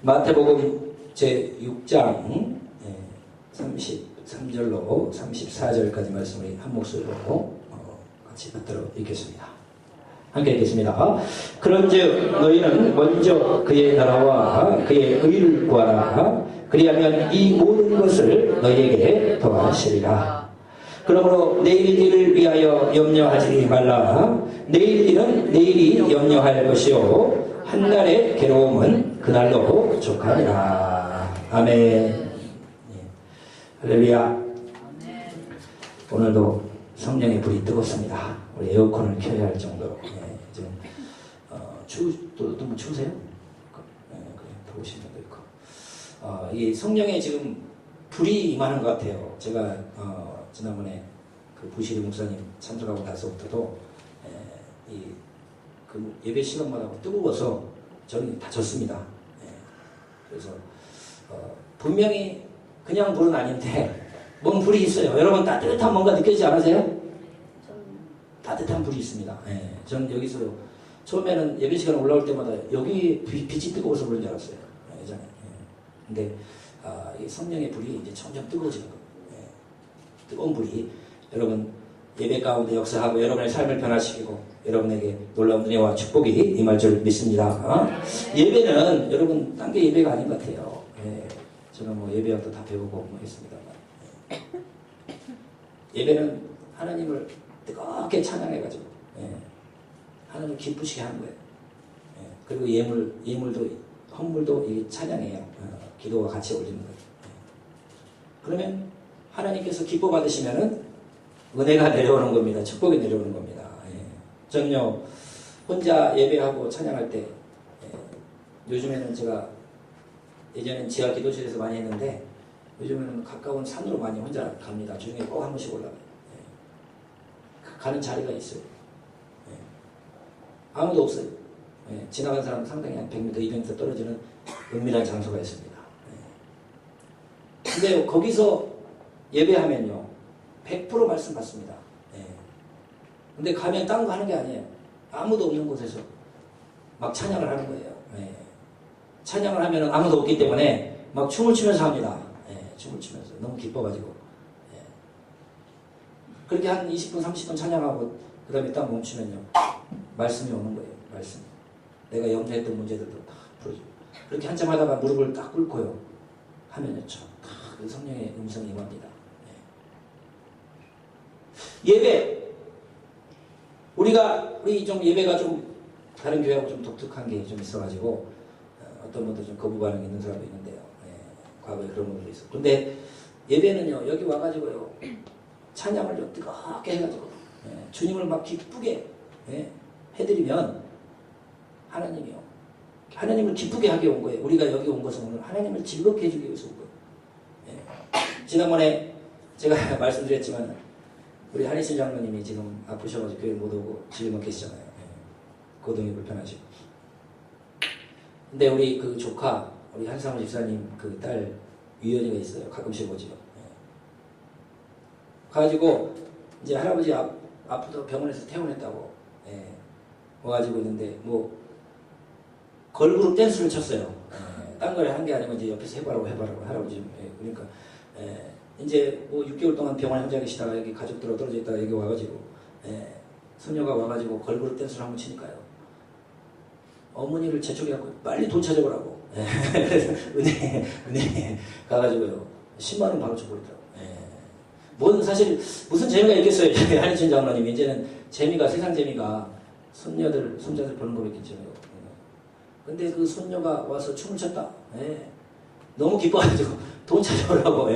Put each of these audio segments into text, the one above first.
마태복음 제6장 33절로 34절까지 말씀을 한 목소리로 같이 받도록 읽겠습니다. 함께 읽겠습니다. 그런즉 너희는 먼저 그의 나라와 그의 의를 구하라. 그리하면 이 모든 것을 너희에게 더하시리라. 그러므로 내일 일을 위하여 염려하지 말라. 내일 일은 내일이 염려할 것이요 한날의 괴로움은 그날로 족하리라. 아멘. 할렐루야. 오늘도 성령의 불이 뜨겁습니다. 우리 에어컨을 켜야 할 정도로. 지금 너무 추우세요? 그래, 더우신 분도 있고. 이 성령의 지금 불이 임하는 것 같아요. 제가 지난번에 그 부시리 목사님 참석하고 나서부터도 그 예배 시간마다 뜨거워서 저는 다 졌습니다. 그래서 분명히 그냥 불은 아닌데 뭔 불이 있어요. 여러분 따뜻한 뭔가 느껴지지 않으세요? 따뜻한 불이 있습니다. 저는 여기서 처음에는 예배 시간 올라올 때마다 여기 빛이 뜨거워서 그런 줄 알았어요. 예전에. 근데 이 성령의 불이 이제 점점 뜨거워지는 거예요. 뜨거운 불이 여러분 예배 가운데 역사하고 여러분의 삶을 변화시키고 여러분에게 놀라운 은혜와 축복이 임할 줄 믿습니다. 예배는 여러분 딴 게 예배가 아닌 것 같아요. 저는 뭐 예배학도 다 배우고 뭐 했습니다만 예배는 하나님을 뜨겁게 찬양해가지고 하나님을 기쁘시게 하는 거예요. 그리고 예물도 헌물도 이 찬양해요. 기도와 같이 올리는 거예요. 그러면 하나님께서 기뻐 받으시면은 은혜가 내려오는 겁니다. 축복이 내려오는 겁니다. 저는요 혼자 예배하고 찬양할 때 요즘에는 제가 예전엔 지하 기도실에서 많이 했는데 요즘에는 가까운 산으로 많이 혼자 갑니다. 중에 꼭 한 번씩 올라가요. 가는 자리가 있어요. 아무도 없어요. 지나간 사람 상당히 한 100m, 200m 떨어지는 은밀한 장소가 있습니다. 근데 거기서 예배하면요 100% 말씀 받습니다. 근데 가면 딴 거 하는 게 아니에요. 아무도 없는 곳에서 막 찬양을 하는 거예요. 찬양을 하면 아무도 없기 때문에 막 춤을 추면서 합니다. 춤을 추면서 너무 기뻐가지고 그렇게 한 20분 30분 찬양하고 그 다음에 딱 멈추면요 말씀이 오는 거예요. 말씀. 내가 염려했던 문제들도 다 풀어주고 그렇게 한참 하다가 무릎을 딱 꿇고요 하면요 그 성령의 음성이 임합니다. 예배 우리 좀 예배가 좀 다른 교회하고 좀 독특한 게 좀 있어가지고 어떤 분들 좀 거부 반응이 있는 사람도 있는데요. 과거에 그런 분들도 있어. 근데 예배는요 여기 와가지고요 찬양을 좀 뜨겁게 해가지고 주님을 막 기쁘게 해드리면 하나님을 기쁘게 하게 온 거예요. 우리가 여기 온 것은 오늘 하나님을 즐겁게 해주기 위해서 온 거예요. 지난번에 제가 말씀드렸지만 우리 한희신 장로님이 지금 아프셔가지고 교회 못 오고 집에만 계시잖아요. 거동이 불편하시고. 근데 우리 그 조카 우리 한상우 집사님 그 딸 유연이가 있어요. 가끔씩 오지요. 가지고 이제 할아버지 아프다고 병원에서 퇴원했다고 와가지고 있는데 뭐 걸그룹 댄스를 쳤어요. 딴 걸 한 게 아니고 이제 옆에서 해봐라고 할아버지. 그러니까 이제 뭐 6개월 동안 병원에 혼자 계시다가 여기 가족들하고 떨어져 있다가 여기 와가지고 손녀가 와가지고 걸그룹 댄스를 한번 치니까요. 어머니를 재촉해갖고 빨리 돈 찾아보라고. 그래서 은혜 가가지고요 10만 원 바로 줘버리더라고. 뭔 사실 무슨 재미가 있겠어요. 한희춘 장로님 이제는 재미가 세상 재미가 손자들 보는 거밖에 없잖아요. 근데 그 손녀가 와서 춤을 췄다. 너무 기뻐가지고 돈 찾아오라고.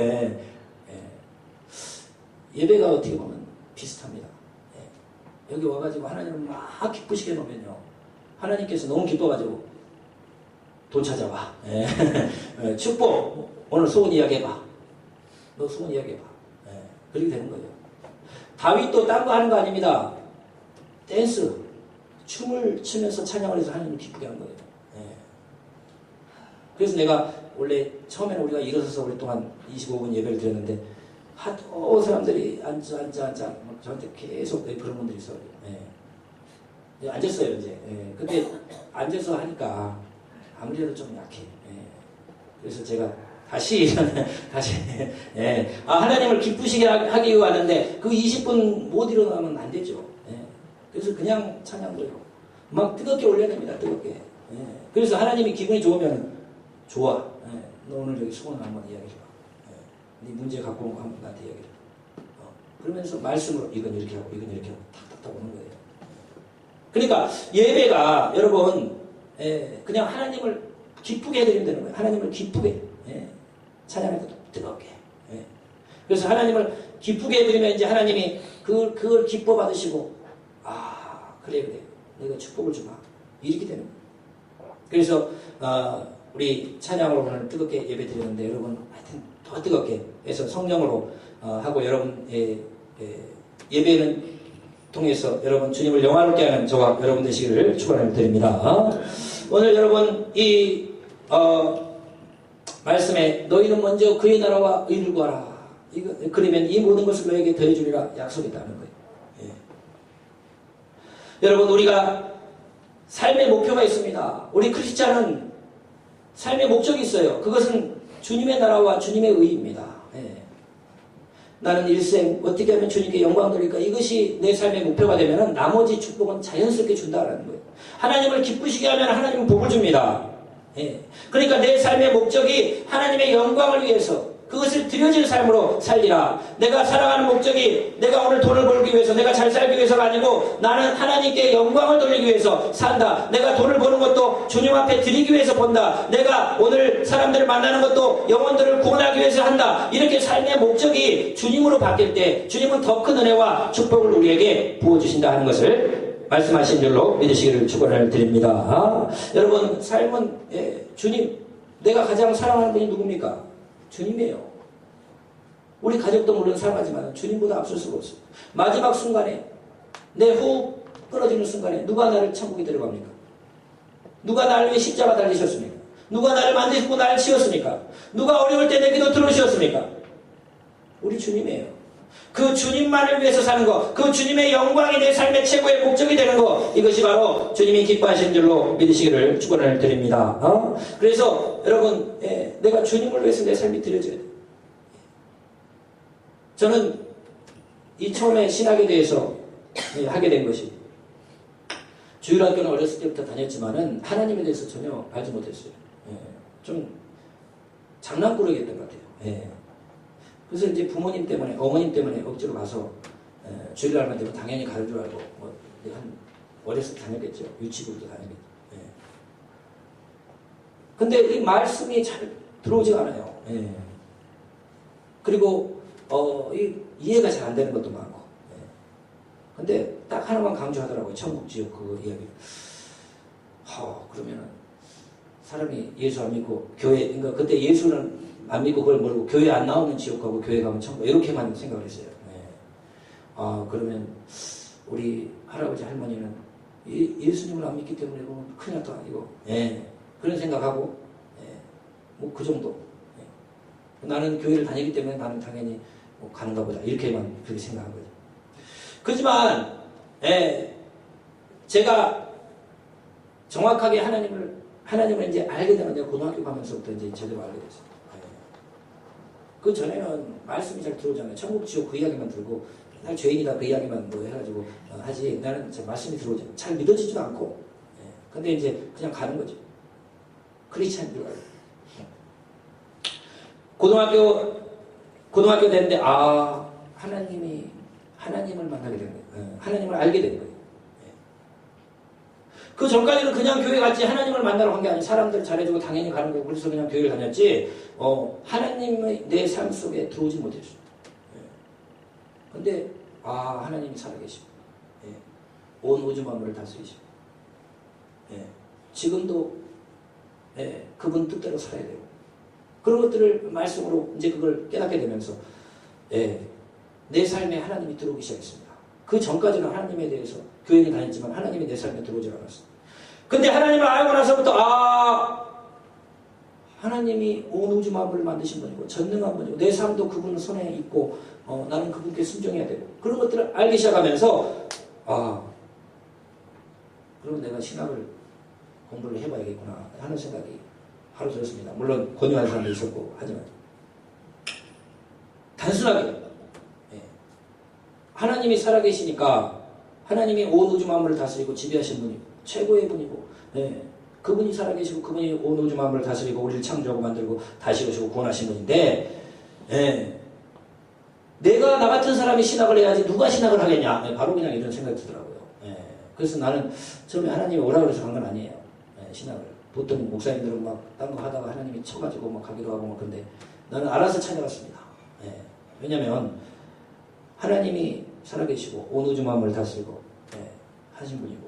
예배가 어떻게 보면 비슷합니다. 여기 와가지고 하나님을 막 기쁘시게 놓으면요 하나님께서 너무 기뻐가지고 돈 찾아와. 축복 오늘 소원 이야기해봐. 너 소원 이야기해봐. 그렇게 되는 거예요. 다윗도 딴 거 하는 거 아닙니다. 댄스 춤을 추면서 찬양을 해서 하나님을 기쁘게 하는 거예요. 그래서 내가 원래 처음에는 우리가 일어서서 오랫동안 25분 예배를 드렸는데 하도 사람들이 앉아 막 저한테 계속 그런 분들이 있어요. 앉았어요 이제. 근데 앉아서 하니까 아무래도 좀 약해. 그래서 제가 다시 예. 하나님을 기쁘시게 하기 위해 왔는데 그 20분 못 일어나면 안 되죠. 예. 그래서 그냥 찬양도요. 막 뜨겁게 올려야 됩니다. 뜨겁게. 예. 그래서 하나님이 기분이 좋으면 좋아. 예. 너 오늘 여기 소원 한번 이야기해봐. 예. 네 문제 갖고 온 거 한번 나한테 이야기해봐. 그러면서 말씀으로 이건 이렇게 하고 이건 이렇게 하고 탁탁탁 오는 거예요. 그러니까 예배가 여러분 그냥 하나님을 기쁘게 해드리면 되는 거예요. 하나님을 기쁘게 찬양할 때도 뜨겁게. 그래서 하나님을 기쁘게 해드리면 이제 하나님이 그걸 기뻐 받으시고 그래 내가 축복을 주마 이렇게 되는 거예요. 그래서 우리 찬양으로 오늘 뜨겁게 예배 드리는데 여러분 하여튼 더 뜨겁게 해서 성령으로 하고 여러분의 예배는 통해서 여러분 주님을 영화롭게 하는 저와 여러분 되시기를 축원을 드립니다. 오늘 여러분 이 말씀에 너희는 먼저 그의 나라와 의를 구하라. 그러면 이 모든 것을 너에게 더해주리라 약속했다는 거예요. 여러분 우리가 삶의 목표가 있습니다. 우리 크리스찬은 삶의 목적이 있어요. 그것은 주님의 나라와 주님의 의입니다. 나는 일생 어떻게 하면 주님께 영광 돌릴까? 이것이 내 삶의 목표가 되면 나머지 축복은 자연스럽게 준다라는 거예요. 하나님을 기쁘시게 하면 하나님은 복을 줍니다. 그러니까 내 삶의 목적이 하나님의 영광을 위해서 그것을 드려질 삶으로 살리라. 내가 살아가는 목적이 내가 오늘 돈을 벌기 위해서 내가 잘 살기 위해서가 아니고 나는 하나님께 영광을 돌리기 위해서 산다. 내가 돈을 버는 것도 주님 앞에 드리기 위해서 본다. 내가 오늘 사람들을 만나는 것도 영혼들을 구원하기 위해서 한다. 이렇게 삶의 목적이 주님으로 바뀔 때 주님은 더 큰 은혜와 축복을 우리에게 부어주신다 하는 것을 말씀하신 줄로 믿으시기를 축원을 드립니다. 여러분 삶은 주님 내가 가장 사랑하는 분이 누굽니까? 주님이에요. 우리 가족도 물론 사랑하지만 주님보다 앞설 수가 없어요. 마지막 순간에 내 호흡 끊어지는 순간에 누가 나를 천국에 데려갑니까? 누가 나를 위해 십자가 달리셨습니까? 누가 나를 만드시고 나를 치웠습니까? 누가 어려울 때 내 기도 들어주셨습니까? 우리 주님이에요. 그 주님만을 위해서 사는 것, 그 주님의 영광이 내 삶의 최고의 목적이 되는 것, 이것이 바로 주님이 기뻐하시는 줄로 믿으시기를 축원을 드립니다. 그래서 여러분 내가 주님을 위해서 내 삶이 드려져야 돼요. 저는 이 처음에 신학에 대해서 하게 된 것이 주일학교는 어렸을 때부터 다녔지만은 하나님에 대해서 전혀 알지 못했어요. 좀 장난꾸러기였던 것 같아요. 그래서 이제 부모님 때문에, 어머님 때문에 억지로 가서 주일날만 되면 당연히 가는 줄 알고 한 어렸을 때 다녔겠죠. 유치부도 다녔겠죠. 근데 이 말씀이 잘 들어오지가 않아요. 그리고 이해가 잘 안 되는 것도 많고. 근데 딱 하나만 강조하더라고요. 천국 지옥 그 이야기. 그러면은 사람이 예수 안 믿고 교회, 그러니까 그때 예수는 안 믿고 그걸 모르고 교회 안 나오면 지옥하고 교회 가면 천국 이렇게만 생각을 했어요. 그러면 우리 할아버지 할머니는 예수님을 안 믿기 때문에 이거 큰일 났다 이거. 그런 생각하고 뭐 그 정도. 나는 교회를 다니기 때문에 나는 당연히 뭐 가는가 보다 이렇게만 그렇게 생각한 거죠. 그렇지만 제가 정확하게 하나님을 이제 알게 되는 내가 고등학교 가면서부터 이제 제대로 알게 됐어요. 그 전에는 말씀이 잘 들어오잖아요. 천국 지옥 그 이야기만 들고 날 죄인이다 그 이야기만 뭐 해가지고 하지 나는 말씀이 들어오잖아요. 잘 믿어지지도 않고 근데 이제 그냥 가는 거죠. 크리스찬인 줄 알고 고등학교 됐는데 하나님을 만나게 된 거예요. 하나님을 알게 된 거예요. 그 전까지는 그냥 교회 갔지 하나님을 만나러 간 게 아니고 사람들 잘해주고 당연히 가는 거고 그래서 그냥 교회를 다녔지 하나님의 내 삶 속에 들어오지 못했어요. 근데 하나님이 살아계시고 온 우주 만물을 다스리시고 지금도 그분 뜻대로 살아야 되고 그런 것들을 말씀으로 이제 그걸 깨닫게 되면서 내 삶에 하나님이 들어오기 시작했습니다. 그 전까지는 하나님에 대해서 교회를 다녔지만 하나님이 내 삶에 들어오지 않았어요. 근데 하나님을 알고 나서부터 하나님이 온 우주 만물을 만드신 분이고 전능한 분이고 내 삶도 그분 손에 있고 나는 그분께 순종해야 되고 그런 것들을 알기 시작하면서 그럼 내가 신학을 공부를 해봐야겠구나 하는 생각이 하루 들었습니다. 물론 권유하는 사람도 있었고 하지만 단순하게 하나님이 살아계시니까 하나님이 온 우주 만물을 다스리고 지배하신 분이고 최고의 분이고 그분이 살아계시고 그분이 온 우주 만물을 다스리고 우리를 창조하고 만들고 다시 오시고 구원하신 분인데 내가 나 같은 사람이 신학을 해야지 누가 신학을 하겠냐 바로 그냥 이런 생각이 들더라고요. 그래서 나는 처음에 하나님이 오라고 그래서 간 건 아니에요. 신학을 보통 목사님들은 막 딴 거 하다가 하나님이 쳐가지고 막 가기도 하고 막 근데 나는 알아서 찾아갔습니다. 왜냐면 하나님이 살아계시고 온 우주 만물을 다스리고 하신 분이고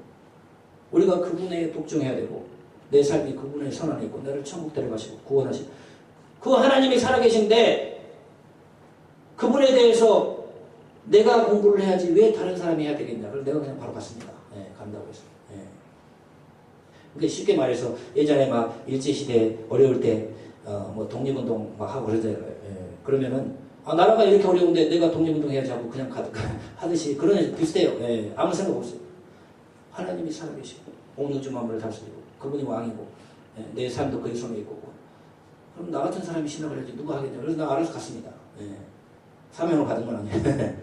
우리가 그분에 복종해야 되고 내 삶이 그분의 손 안에 있고 나를 천국 데려가시고 구원하시고 그 하나님이 살아계신데 그분에 대해서 내가 공부를 해야지 왜 다른 사람이 해야 되겠냐. 그래서 내가 그냥 바로 갔습니다. 간다고 해서. 근데 쉽게 말해서 예전에 막 일제시대 어려울 때 뭐 독립운동 막 하고 그러잖아요. 그러면은 나라가 이렇게 어려운데 내가 독립운동 해야지 하고 그냥 하듯이 그런 비슷해요. 아무 생각 없어요. 하나님이 살아계시고 온 우주 만물을 다스리고 그분이 왕이고 내 삶도 그의 손에 있고 그럼 나 같은 사람이 신학을 해야지 누가 하겠냐. 그래서 나 알아서 갔습니다. 사명을 받은 건 아니에요.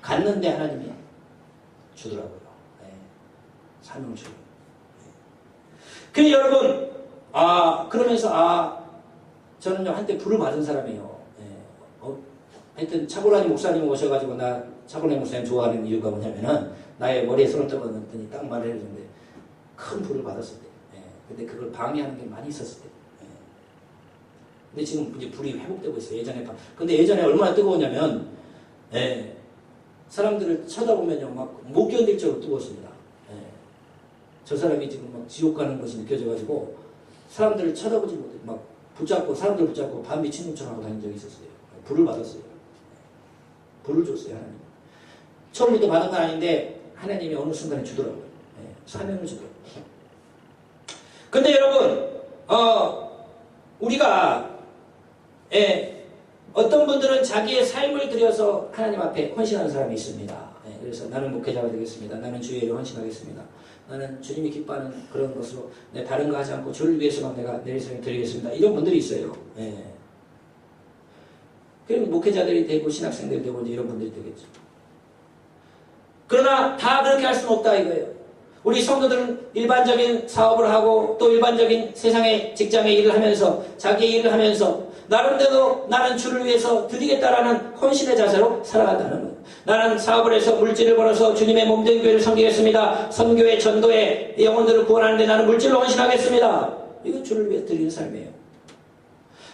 갔는데 하나님이 주더라고요. 사명을 주고. 그래서 여러분, 그러면서, 저는요, 한때 불을 받은 사람이에요. 하여튼, 차고라니 목사님 오셔가지고, 나 차고라니 목사님 좋아하는 이유가 뭐냐면은, 나의 머리에 손을 떠봤더니 딱 말을 해주는데, 큰 불을 받았을 때. 근데 그걸 방해하는 게 많이 있었을 때. 근데 지금 이제 불이 회복되고 있어요. 근데 예전에 얼마나 뜨거웠냐면, 사람들을 쳐다보면요, 막 못 견딜 정도로 뜨거웠습니다. 저 사람이 지금 막 지옥 가는 것이 느껴져가지고, 사람들을 쳐다보지 못해, 막 사람들 붙잡고 밤 미친 놈처럼 하고 다닌 적이 있었어요. 불을 받았어요. 불을 줬어요, 하나님. 처음부터 받은 건 아닌데, 하나님이 어느 순간에 주더라고요. 사명을 주더라고요. 근데 여러분, 우리가, 어떤 분들은 자기의 삶을 들여서 하나님 앞에 헌신하는 사람이 있습니다. 그래서 나는 목회자가 되겠습니다. 나는 주의 일을 헌신하겠습니다. 나는 주님이 기뻐하는 그런 것으로 다른 거 하지 않고 주를 위해서만 내가 내 인생을 드리겠습니다. 이런 분들이 있어요. 그럼 목회자들이 되고 신학생들이 되고 이런 분들이 되겠죠. 그러나 다 그렇게 할 수는 없다 이거예요. 우리 성도들은 일반적인 사업을 하고 또 일반적인 세상의 직장의 일을 하면서 자기의 일을 하면서 나름대로 나는 주를 위해서 드리겠다라는 헌신의 자세로 살아간다는 거예요. 나는 사업을 해서 물질을 벌어서 주님의 몸된 교회를 섬기겠습니다. 선교회 전도에 영혼들을 구원하는데 나는 물질로 헌신하겠습니다. 이건 주를 위해 드리는 삶이에요.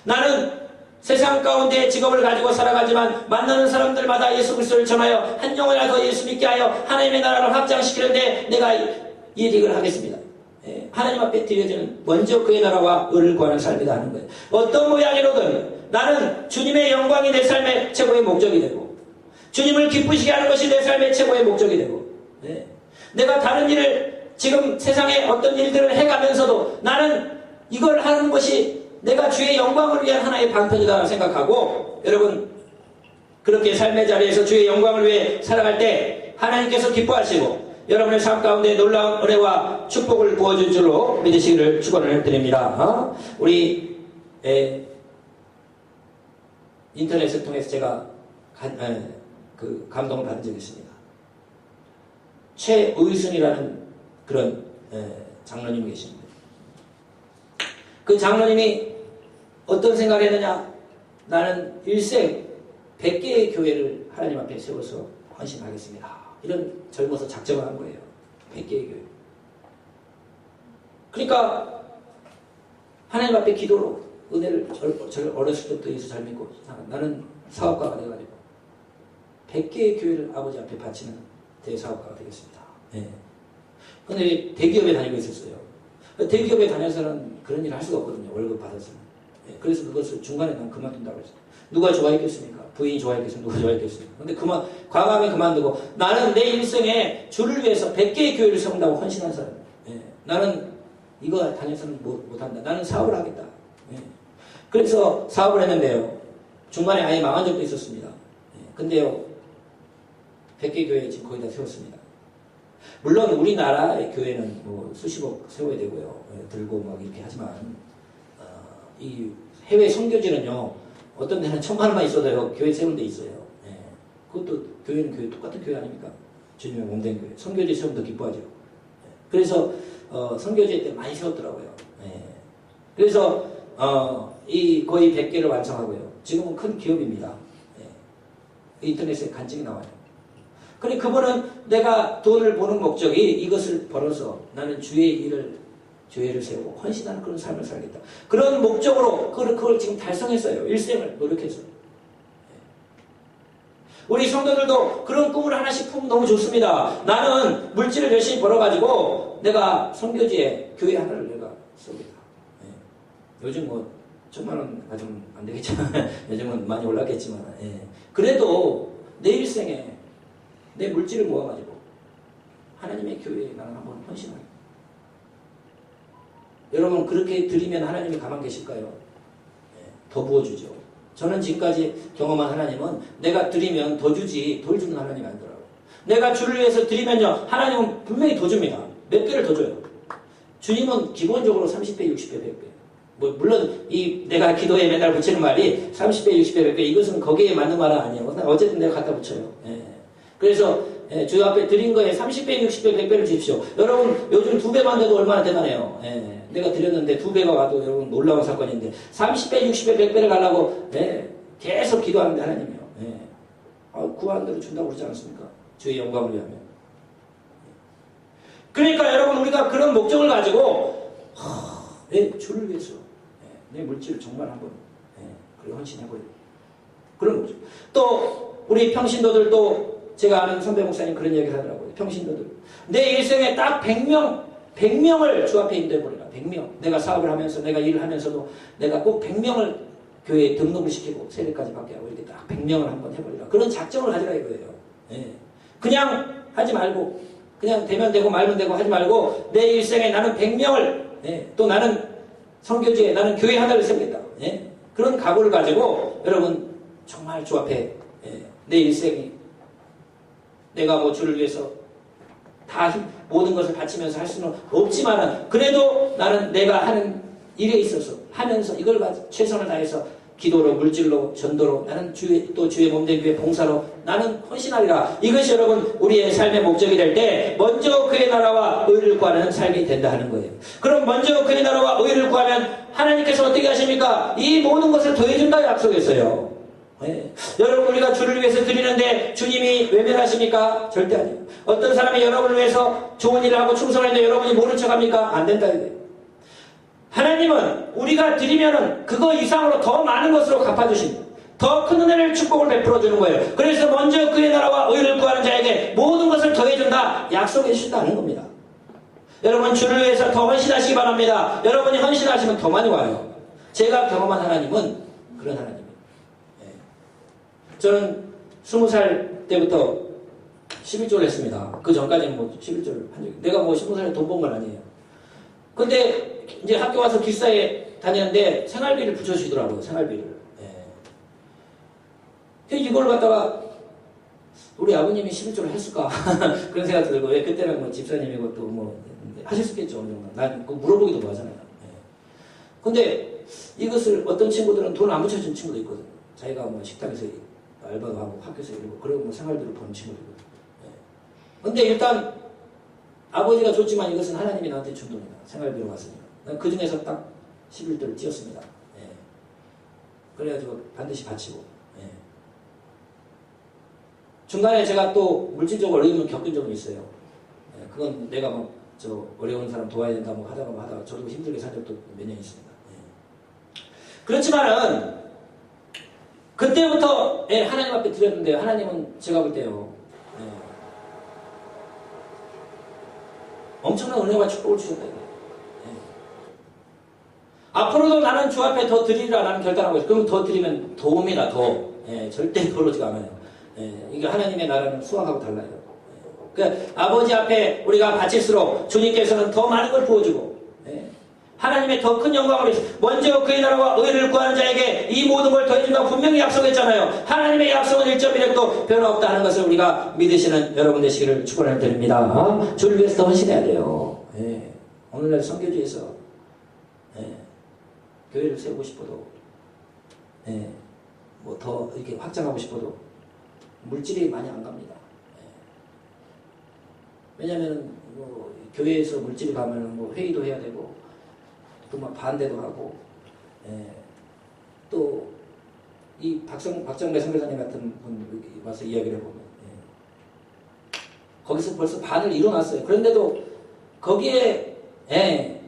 나는 세상 가운데 직업을 가지고 살아가지만 만나는 사람들마다 예수 그리스도를 전하여 한 영혼이라도 예수 믿게 하여 하나님의 나라를 확장시키는데 내가 이 일을 하겠습니다. 하나님 앞에 드려지는 먼저 그의 나라와 의를 구하는 삶이다 하는 거예요. 어떤 모양이로든 나는 주님의 영광이 내 삶의 최고의 목적이 되고 주님을 기쁘시게 하는 것이 내 삶의 최고의 목적이 되고 내가 다른 일을 지금 세상에 어떤 일들을 해가면서도 나는 이걸 하는 것이 내가 주의 영광을 위한 하나의 방편이다 생각하고 여러분 그렇게 삶의 자리에서 주의 영광을 위해 살아갈 때 하나님께서 기뻐하시고 여러분의 삶 가운데 놀라운 은혜와 축복을 부어줄 줄로 믿으시기를 축원을 드립니다. 우리 인터넷을 통해서 제가 감동을 받은 적이 있습니다. 최의순이라는 그런 장로님이 계십니다. 그 장로님이 어떤 생각을 했느냐? 나는 일생 100개의 교회를 하나님 앞에 세워서 헌신하겠습니다. 이런 젊어서 작정을 한 거예요. 100개의 교회. 그러니까 하나님 앞에 기도로 은혜를 어렸을 때부터 예수 잘 믿고 나는 사업가가 돼가지고 100개의 교회를 아버지 앞에 바치는 대사업가가 되겠습니다. 근데 대기업에 다니고 있었어요. 대기업에 다녀서는 그런 일을 할 수가 없거든요. 월급 받아서는. 그래서 그것을 중간에 난 그만둔다고 했어요. 누가 좋아했겠습니까? 부인이 좋아했겠습니까? 누가 좋아했겠습니까? 근데 과감히 그만두고 나는 내 일생에 주를 위해서 100개의 교회를 세운다고 헌신한 사람이에요. 나는 이거 다녀서는 못한다. 나는 사업을 하겠다. 그래서 사업을 했는데요. 중간에 아예 망한 적도 있었습니다. 근데요. 100개 교회 지금 거의 다 세웠습니다. 물론 우리나라의 교회는 뭐 수십억 세워야 되고요. 들고 막 이렇게 하지만 이 해외 선교지는요, 어떤 데는 1,000만 원만 있어도요, 교회 세운 데 있어요. 예. 그것도 교회는 교회, 똑같은 교회 아닙니까? 주님의 몸된 교회. 선교지 세우면 더 기뻐하죠. 예. 그래서, 선교지 때 많이 세웠더라고요. 예. 그래서, 이 거의 100개를 완성하고요. 지금은 큰 기업입니다. 예. 인터넷에 간증이 나와요. 그런데 그분은 내가 돈을 버는 목적이 이것을 벌어서 나는 주의 일을, 교회를 세우고 헌신하는 그런 삶을 살겠다. 그런 목적으로 그걸 지금 달성했어요. 일생을 노력해서. 우리 성도들도 그런 꿈을 하나씩 품으면 너무 좋습니다. 나는 물질을 열심히 벌어가지고 내가 선교지에 교회 하나를 내가 세우겠다. 요즘 뭐 1,000만 원 가지고는 안 되겠지만 요즘은 많이 올랐겠지만 그래도 내 일생에 내 물질을 모아가지고 하나님의 교회에 나는 한번 헌신하겠다. 여러분 그렇게 드리면 하나님이 가만 계실까요? 더 부어주죠. 저는 지금까지 경험한 하나님은 내가 드리면 더 주지 덜 주는 하나님이 아니더라고요. 내가 주를 위해서 드리면요 하나님은 분명히 더 줍니다. 몇 배를 더 줘요. 주님은 기본적으로 30배, 60배, 100배. 뭐 물론 이 내가 기도에 맨날 붙이는 말이 30배, 60배, 100배 이것은 거기에 맞는 말은 아니에요. 어쨌든 내가 갖다 붙여요. 그래서 주 앞에 드린 거에 30배, 60배, 100배를 주십시오. 여러분 요즘 2배만 돼도 얼마나 대단해요. 내가 드렸는데 2배가 와도 여러분 놀라운 사건인데 30배, 60배, 100배를 가려고 계속 기도하는데 하나님이요. 구하는 대로 준다고 그러지 않습니까? 주의 영광을 위하면. 그러니까 여러분 우리가 그런 목적을 가지고 주를 위해서 내 물질을 정말 한번 그래 헌신해보려. 그런 거죠. 또 우리 평신도들도 제가 아는 선배 목사님 그런 얘기를 하더라고요. 평신도들. 내 일생에 딱 100명을 주 앞에 인도해버리라. 100명. 내가 사업을 하면서 내가 일을 하면서도 내가 꼭 100명을 교회에 등록을 시키고 세례까지 받게 하고 이렇게 딱 100명을 한번 해버리라. 그런 작정을 하지라 이거예요. 그냥 하지 말고 그냥 되면 되고 말면 되고 하지 말고 내 일생에 나는 100명을 또 나는 선교지에 나는 교회 하나를 세우겠다. 그런 각오를 가지고 여러분 정말 주 앞에 내 일생이 내가 뭐 주를 위해서 다 모든 것을 바치면서 할 수는 없지만은 그래도 나는 내가 하는 일에 있어서 하면서 이걸 최선을 다해서 기도로 물질로 전도로 나는 또 주의 몸된 교회 봉사로 나는 헌신하리라. 이것이 여러분 우리의 삶의 목적이 될 때 먼저 그의 나라와 의를 구하는 삶이 된다 하는 거예요. 그럼 먼저 그의 나라와 의를 구하면 하나님께서 어떻게 하십니까? 이 모든 것을 더해준다 약속했어요. 여러분 우리가 주를 위해서 드리는데 주님이 외면하십니까? 절대 아니에요. 어떤 사람이 여러분을 위해서 좋은 일을 하고 충성하는데 여러분이 모른 척합니까? 안 된다 이거예요. 하나님은 우리가 드리면은 그거 이상으로 더 많은 것으로 갚아주십니다. 더 큰 은혜를 축복을 베풀어 주는 거예요. 그래서 먼저 그의 나라와 의를 구하는 자에게 모든 것을 더해준다 약속해 주신다는 겁니다. 여러분 주를 위해서 더 헌신하시기 바랍니다. 여러분이 헌신하시면 더 많이 와요. 제가 경험한 하나님은 그런 하나님. 저는 20살 때부터 11조를 했습니다. 그 전까지는 뭐 11조를 한 적이 내가 뭐 20살에 돈 번 건 아니에요. 근데 이제 학교 와서 기사에 다녔는데 생활비를 붙여주시더라고요. 생활비를. 이걸 갖다가 우리 아버님이 11조를 했을까? 그런 생각도 들고 왜 그때는 뭐 집사님이고 또 뭐 하실 수 있겠죠. 어느 정도. 난 그거 물어보기도 뭐 하잖아요. 근데 이것을 어떤 친구들은 돈 안 붙여준 친구도 있거든요. 자기가 뭐 식당에서 알바도 하고 학교에서 일하고 그러고 뭐 생활비를 버는 친구들이거든요. 근데 일단 아버지가 줬지만 이것은 하나님이 나한테 준 돈이다. 생활비로 왔으니까. 난 그 중에서 딱 11조를 띄었습니다. 그래가지고 반드시 바치고. 중간에 제가 또 물질적 어려움을 겪은 적은 있어요. 그건 내가 막 저 어려운 사람 도와야 된다 뭐 하다가 저도 힘들게 산 적도 몇 년 있습니다. 그렇지만은 그때부터 하나님 앞에 드렸는데 하나님은 제가 볼 때요. 엄청난 은혜와 축복을 주셨다. 앞으로도 나는 주 앞에 더 드리리라 나는 결단하고 있어요. 그럼 더 드리면 더 옵니다. 더. 절대 그러지가 않아요. 이게 하나님의 나라는 수학하고 달라요. 그러니까 아버지 앞에 우리가 바칠수록 주님께서는 더 많은 걸 부어주고 하나님의 더 큰 영광을 위해서 먼저 그의 나라와 의를 구하는 자에게 이 모든 걸 더해준다고 분명히 약속했잖아요. 하나님의 약속은 1.1획도 변화없다 하는 것을 우리가 믿으시는 여러분 되시기를 축원을 드립니다. 주를 위해서 더 헌신해야 돼요. 오늘날 선교지에서 교회를 세우고 싶어도, 예, 뭐 더 이렇게 확장하고 싶어도 물질이 많이 안 갑니다. 예. 왜냐하면 뭐 교회에서 물질이 가면 뭐 회의도 해야 되고 또 막 반대도 하고, 예. 또 이 박정배 선교사님 같은 분 와서 이야기를 해보면, 예. 거기서 벌써 반을 이뤄놨어요. 그런데도 거기에, 예,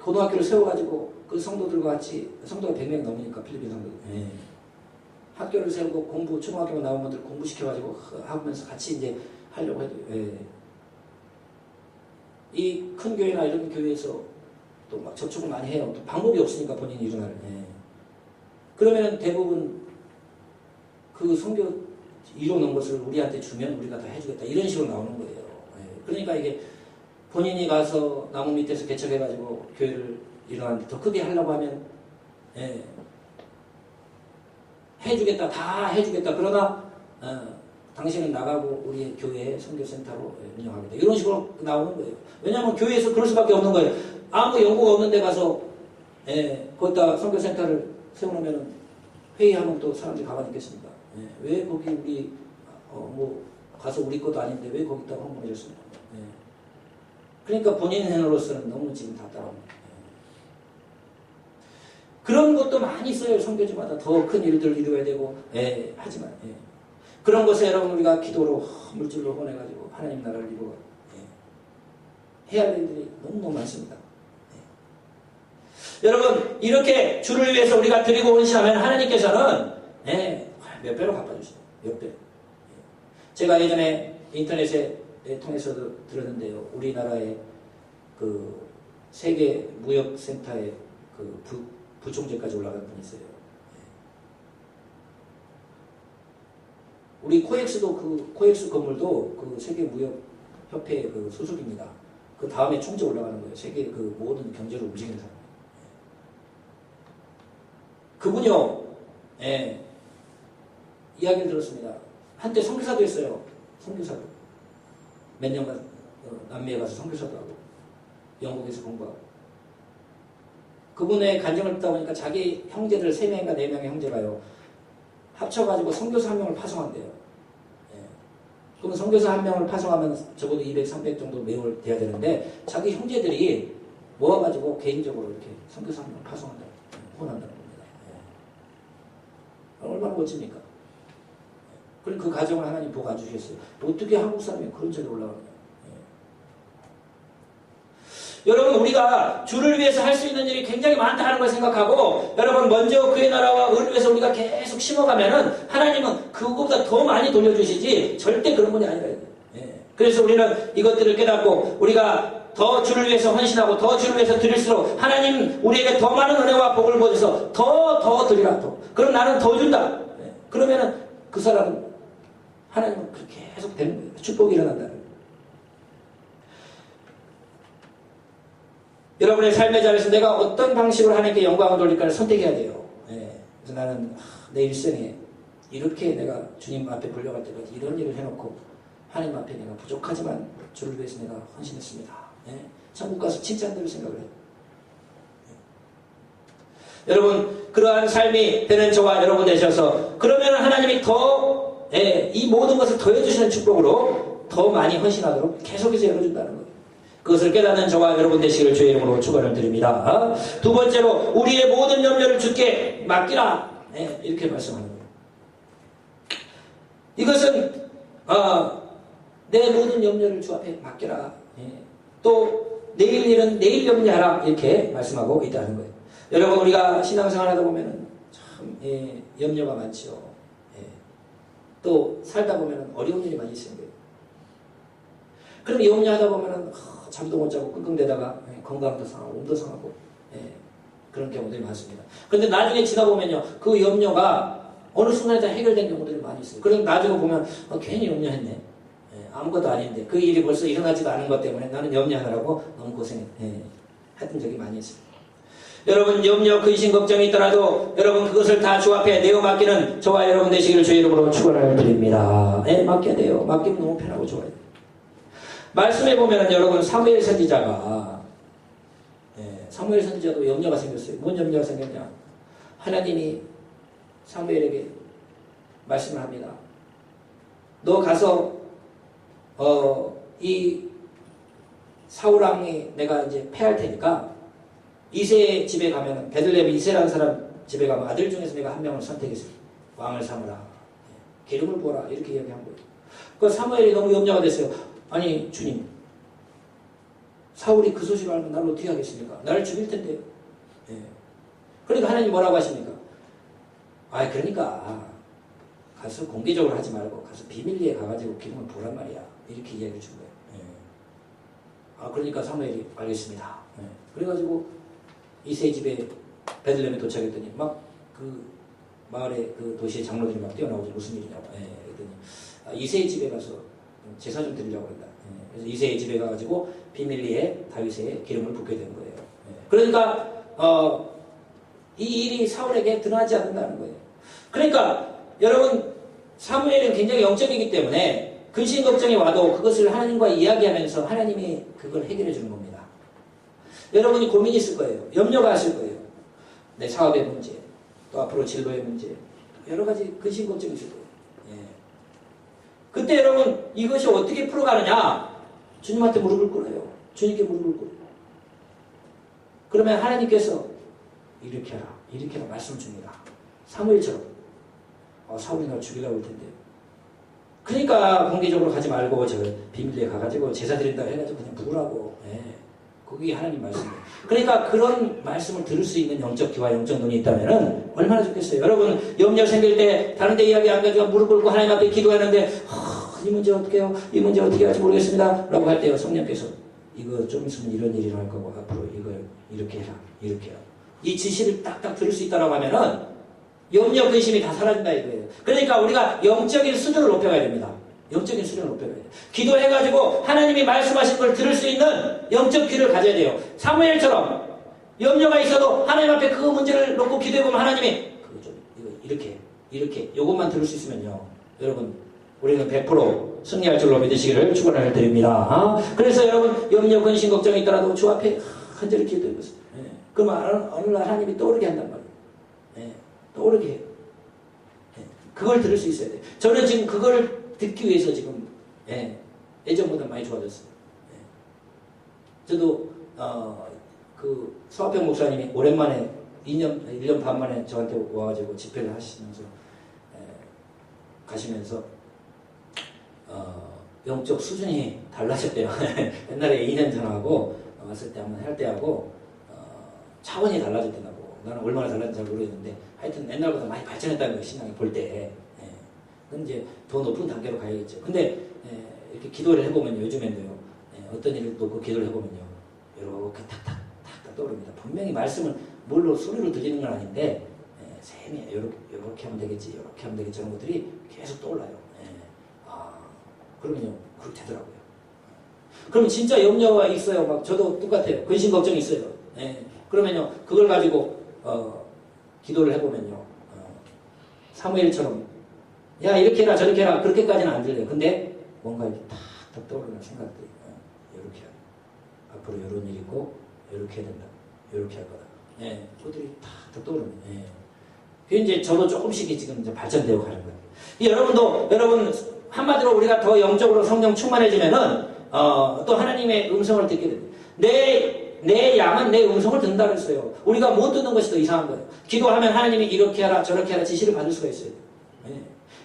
고등학교를 세워가지고 그 성도들과 같이, 성도가 100명 넘으니까 필리핀 성도들, 예. 학교를 세우고 초등학교 나온 분들 공부시켜가지고 하면서 같이 이제 하려고 해도, 예. 이 큰 교회나 이런 교회에서 또 막 접촉을 많이 해요. 또 방법이 없으니까 본인이 일어나는. 예. 그러면 대부분 그 선교 이뤄놓은 것을 우리한테 주면 우리가 다 해주겠다. 이런 식으로 나오는 거예요. 예. 그러니까 이게 본인이 가서 나무 밑에서 개척해가지고 교회를 일어나는데 더 크게 하려고 하면, 예. 해주겠다. 다 해주겠다. 그러나, 당신은 나가고 우리 교회의 선교센터로 운영하겠다. 이런 식으로 나오는 거예요. 왜냐하면 교회에서 그럴 수밖에 없는 거예요. 아무 연구가 없는 데 가서, 예, 거기다 선교센터를 세워놓으면 회의하면 또 사람들이 가만히 있겠습니까? 예, 왜 거기 우리, 뭐, 가서 우리 것도 아닌데 왜 거기다 헌금해 줬습니까? 예. 그러니까 본인 행로서는 너무 지금 다 따라옵니다. 예. 그런 것도 많이 있어요. 선교지마다 더 큰 일들을 이루어야 되고, 예, 하지만, 예. 그런 것에 여러분 우리가 기도로 물질로 보내가지고 하나님 나라를 이루어, 예, 해야 할 일들이 너무 많습니다. 예. 여러분 이렇게 주를 위해서 우리가 드리고 헌신하면 하나님께서는, 예, 몇 배로 갚아주시죠. 몇 배. 예. 제가 예전에 인터넷에 통해서도 들었는데요. 우리나라의 그 세계 무역센터의 그 부총재까지 올라간 분이 있어요. 우리 코엑스도 코엑스 건물도 그 세계무역협회의 그 소속입니다. 그 다음에 총재 올라가는 거예요. 세계 그 모든 경제를 움직이는 사람. 그분요, 예, 이야기를 들었습니다. 한때 선교사도 했어요. 선교사도. 몇 년간 남미에 가서 선교사도 하고 영국에서 공부하고. 그분의 간증을 듣다 보니까 자기 형제들 3명인가 4명의 형제가요. 합쳐가지고 선교사 1명을 파송한대요. 예. 그러면 선교사 1명을 파송하면 적어도 200, 300 정도 매월 돼야 되는데 자기 형제들이 모아가지고 개인적으로 이렇게 선교사 1명을 파송한다, 후원한다는 겁니다. 예. 얼마나 멋집니까? 그럼 그 가정을 하나님 복 안 주셨어요. 어떻게 한국 사람이 그런 자리에 올라가느냐. 여러분 우리가 주를 위해서 할 수 있는 일이 굉장히 많다는 걸 생각하고, 여러분 먼저 그의 나라와 의를 위해서 우리가 계속 심어가면은 하나님은 그거보다 더 많이 돌려주시지 절대 그런 분이 아니라요. 예. 그래서 우리는 이것들을 깨닫고 우리가 더 주를 위해서 헌신하고 더 주를 위해서 드릴수록 하나님 우리에게 더 많은 은혜와 복을 보여서 더 드리라 또. 그럼 나는 더 준다. 예. 그러면은 그 사람은 하나님은 그렇게 계속 되는 거예요. 축복이 일어난다는 거예요. 여러분의 삶의 자리에서 내가 어떤 방식으로 하나님께 영광을 돌릴까를 선택해야 돼요. 예. 그래서 나는 내 일생에 이렇게 내가 주님 앞에 불려갈 때까지 이런 일을 해놓고 하나님 앞에 내가 부족하지만 주를 위해서 내가 헌신했습니다. 예. 천국 가서 칭찬들을 생각을 해요. 예. 여러분 그러한 삶이 되는 저와 여러분 되셔서, 그러면 하나님이 더, 예, 이 모든 것을 더해주시는 축복으로 더 많이 헌신하도록 계속해서 열어준다는 거예요. 그것을 깨닫는 저와 여러분 되시기를 주의 이름으로 축원을 드립니다. 두 번째로 우리의 모든 염려를 주께 맡기라. 네, 이렇게 말씀하는 거예요. 이것은 내 모든 염려를 주 앞에 맡기라. 네. 또 내일 일은 내일 염려하라. 이렇게 말씀하고 있다는 거예요. 여러분 우리가 신앙생활 하다 보면 참, 예, 염려가 많죠. 예. 또 살다 보면 어려운 일이 많이 있는 거예요. 그럼 염려하다 보면 잠도 못 자고 끙끙대다가 건강도 상하고 몸도 상하고, 예, 그런 경우들이 많습니다. 그런데 나중에 지나 보면요, 그 염려가 어느 순간에 다 해결된 경우들이 많이 있어요. 그럼 나중에 보면 괜히 염려했네. 예, 아무것도 아닌데 그 일이 벌써 일어나지도 않은 것 때문에 나는 염려하느라고 너무 고생했던 적이 많이 있습니다. 여러분 염려, 근심, 걱정이 있더라도 여러분 그것을 다 주 앞에 내어 맡기는 저와 여러분 되시기를 주의 이름으로 축원을 드립니다. 예, 맡겨야 돼요. 맡기면 너무 편하고 좋아요. 말씀해 보면은 여러분 사무엘 선지자가, 사무엘 선지자도 염려가 생겼어요. 뭔 염려가 생겼냐? 하나님이 사무엘에게 말씀을 합니다. 너 가서 이 사울왕이 내가 이제 패할 테니까 이세 집에 가면 베들레헴 이세라는 사람 집에 가면 아들 중에서 내가 한 명을 선택해서 왕을 삼으라. 기름을 부어라. 이렇게 이야기한 거예요. 그 사무엘이 너무 염려가 됐어요. 아니 주님, 사울이 그 소식을 알면 나를 어떻게 하겠습니까? 나를 죽일 텐데요. 그러니까 하나님 뭐라고 하십니까? 그러니까 가서 공개적으로 하지 말고 가서 비밀리에 가가지고 기름을 부으란 말이야. 이렇게 이야기해 준 거예요. 그러니까 사무엘이 알겠습니다. 그래가지고 이세 집에 베들레헴에 도착했더니 막 그 마을의 그 도시의 장로들이 막 뛰어나오죠. 무슨 일이냐고. 그랬더니 이세의 집에 가서 제사 좀 드리려고 그랬다. 그래서 이세의 집에 가가지고 비밀리에 다윗의 기름을 붓게 된 거예요. 그러니까 이 일이 사울에게 드러나지 않는다는 거예요. 그러니까 여러분, 사무엘은 굉장히 영적이기 때문에 근심 걱정이 와도 그것을 하나님과 이야기하면서 하나님이 그걸 해결해 주는 겁니다. 여러분이 고민이 있을 거예요. 염려가 있을 거예요. 내 사업의 문제, 또 앞으로 진로의 문제, 여러 가지 근심 걱정이 있을 거예요. 그때 여러분 이것이 어떻게 풀어가느냐? 주님한테 무릎을 꿇어요. 주님께 무릎을 꿇어요. 그러면 하나님께서 이렇게 하라, 이렇게 하라 말씀을 줍니다. 사무엘처럼. 사울이 날 죽이려고 할 텐데. 그러니까 공개적으로 가지 말고 저 비밀리에 가가지고 제사 드린다고 해가지고 그냥 부으라고. 그게 하나님 말씀이에요. 그러니까 그런 말씀을 들을 수 있는 영적 귀와 영적 눈이 있다면 얼마나 좋겠어요. 여러분 염려 생길 때 다른 데 이야기 안 가지고 무릎 꿇고 하나님 앞에 기도하는데 이 문제 어떻게 해요? 이 문제 어떻게 할지 모르겠습니다. 라고 할 때요. 성령께서 이거 좀 있으면 이런 일이 일어날 거고 앞으로 이걸 이렇게 해라. 이렇게 해라. 이 지시를 딱딱 들을 수 있다고 하면은 염려 근심이 다 사라진다 이거예요. 그러니까 우리가 영적인 수준을 높여가야 됩니다. 영적인 수준을 높여가야 돼요. 기도해가지고 하나님이 말씀하신 걸 들을 수 있는 영적 귀를 가져야 돼요. 사무엘처럼 염려가 있어도 하나님 앞에 그 문제를 놓고 기도해보면 하나님이 그거 좀 이렇게 요것만 들을 수 있으면요. 여러분 우리는 100% 승리할 줄로 믿으시기를 축원을 드립니다. 그래서 여러분 염려 근심 걱정이 있더라도 주 앞에 간절히 기도해보세요. 그러면 어느 날 하나님이 떠오르게 한단 말이에요. 떠오르게 해요. 그걸 들을 수 있어야 돼요. 저는 지금 그걸 듣기 위해서 지금 예전보다 많이 좋아졌어요. 저도 그 서학평 목사님이 오랜만에 1년 반 만에 저한테 와가지고 집회를 하시면서 가시면서 영적 수준이 달라졌대요. 옛날에 2년 전하고 왔을 때 한번 할 때하고 차원이 달라졌다고. 나는 얼마나 달라졌는지 잘 모르겠는데 하여튼 옛날보다 많이 발전했다는 거예요. 신앙이 볼 때. 그럼 이제 더 높은 단계로 가야겠죠. 근데 이렇게 기도를 해보면 요즘에도요. 어떤 일을 놓고 기도를 해보면요. 이렇게 탁탁 떠오릅니다. 분명히 말씀을 뭘로 소리로 들리는 건 아닌데 셈이 이렇게 하면 되겠지, 이렇게 하면 되겠지 이런 것들이 계속 떠올라요. 그러면요. 그렇게 되더라고요. 그러면 진짜 염려가 있어요. 막 저도 똑같아요. 근심 걱정이 있어요. 그러면요. 그걸 가지고 기도를 해보면요. 사무엘처럼 야 이렇게 해라 저렇게 해라 그렇게까지는 안 들려요. 근데 뭔가 이렇게 탁탁 떠오르는 생각들이 이렇게 앞으로 이런 일이 있고 이렇게 해야 된다. 이렇게 할 거다. 그것들이 탁탁 떠오릅니다. 그게 이제 저도 조금씩 지금 이제 발전되어 가는 거예요. 여러분 한마디로 우리가 더 영적으로 성령 충만해지면은 또 하나님의 음성을 듣게 됩니다. 내 양은 내 음성을 듣는다 그랬어요. 우리가 못 듣는 것이 더 이상한 거예요. 기도하면 하나님이 이렇게 하라 저렇게 하라 지시를 받을 수가 있어요.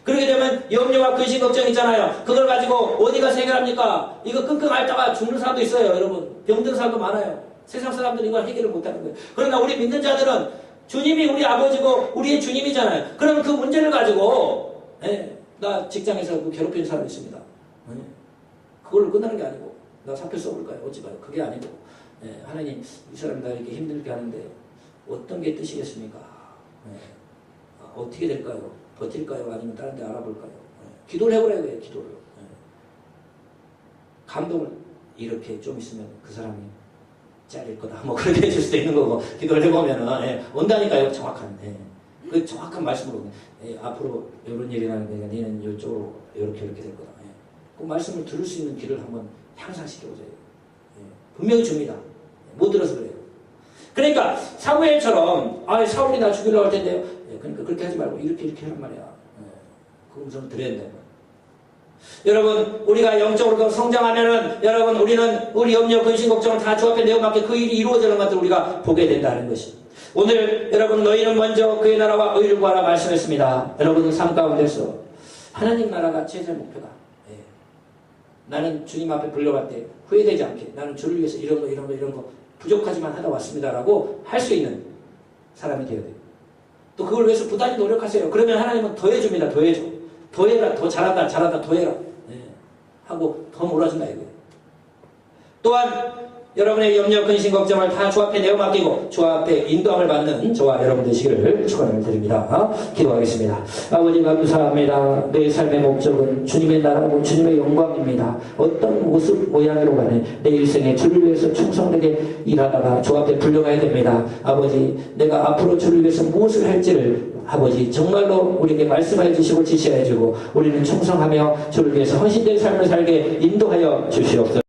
그렇게 되면 염려와 근심 걱정 있잖아요. 그걸 가지고 어디 가서 해결합니까? 이거 끙끙 앓다가 죽는 사람도 있어요. 여러분 병든 사람도 많아요. 세상 사람들은 이걸 해결을 못하는 거예요. 그러나 우리 믿는 자들은 주님이 우리 아버지고 우리의 주님이잖아요. 그러면 그 문제를 가지고 나 직장에서 괴롭히는 사람이 있습니다. 그걸로 끝나는 게 아니고 나 사표 써볼까요? 어찌 봐요? 그게 아니고 하나님 이 사람 나 이렇게 힘들게 하는데 어떤 게 뜻이겠습니까? 어떻게 될까요? 버틸까요? 아니면 다른 데 알아볼까요? 기도를 해보라고 해요. 기도를. 감동을 이렇게 좀 있으면 그 사람이 잘릴 거다. 뭐 그렇게 해줄 수도 있는 거고 기도를 해보면은 온다니까요. 정확한 그 정확한 말씀으로 앞으로 이런 일이 나는데 너는 이쪽으로 이렇게 될 거다. 그 말씀을 들을 수 있는 길을 한번 향상시켜보자. 분명히 줍니다. 못 들어서 그래요. 그러니까 사무엘처럼 사울이 나 죽이려고 할 텐데요. 그러니까 그렇게 하지 말고 이렇게 하란 말이야. 그 음성을 드려야 된다. 여러분, 우리가 영적으로 더 성장하면은 여러분, 우리 염려, 근심, 걱정을 다 주 앞에 내어맞게 그 일이 이루어지는 것을 우리가 보게 된다는 것이. 오늘 여러분, 너희는 먼저 그의 나라와 의를 구하라 말씀했습니다. 여러분 삶 가운데서 하나님 나라가 최선의 목표다. 나는 주님 앞에 불려갈 때 후회되지 않게 나는 주를 위해서 이런 거 부족하지만 하다 왔습니다라고 할 수 있는 사람이 되어야 돼요. 또 그걸 위해서 부단히 노력하세요. 그러면 하나님은 더해줍니다. 더해라. 더 잘한다. 더해라. 하고 더 몰아준다 이거예요. 또한 여러분의 염려, 근심, 걱정을 다 주 앞에 내어 맡기고 주 앞에 인도함을 받는 저와 여러분 되시기를 축원을 드립니다. 기도하겠습니다. 아버지 감사합니다. 내 삶의 목적은 주님의 나라고 주님의 영광입니다. 어떤 모습 모양으로 간에 내 일생에 주를 위해서 충성되게 일하다가 주 앞에 불려가야 됩니다. 아버지, 내가 앞으로 주를 위해서 무엇을 할지를 아버지 정말로 우리에게 말씀하여 주시고 지시하여 주고 우리는 충성하며 주를 위해서 헌신된 삶을 살게 인도하여 주시옵소서.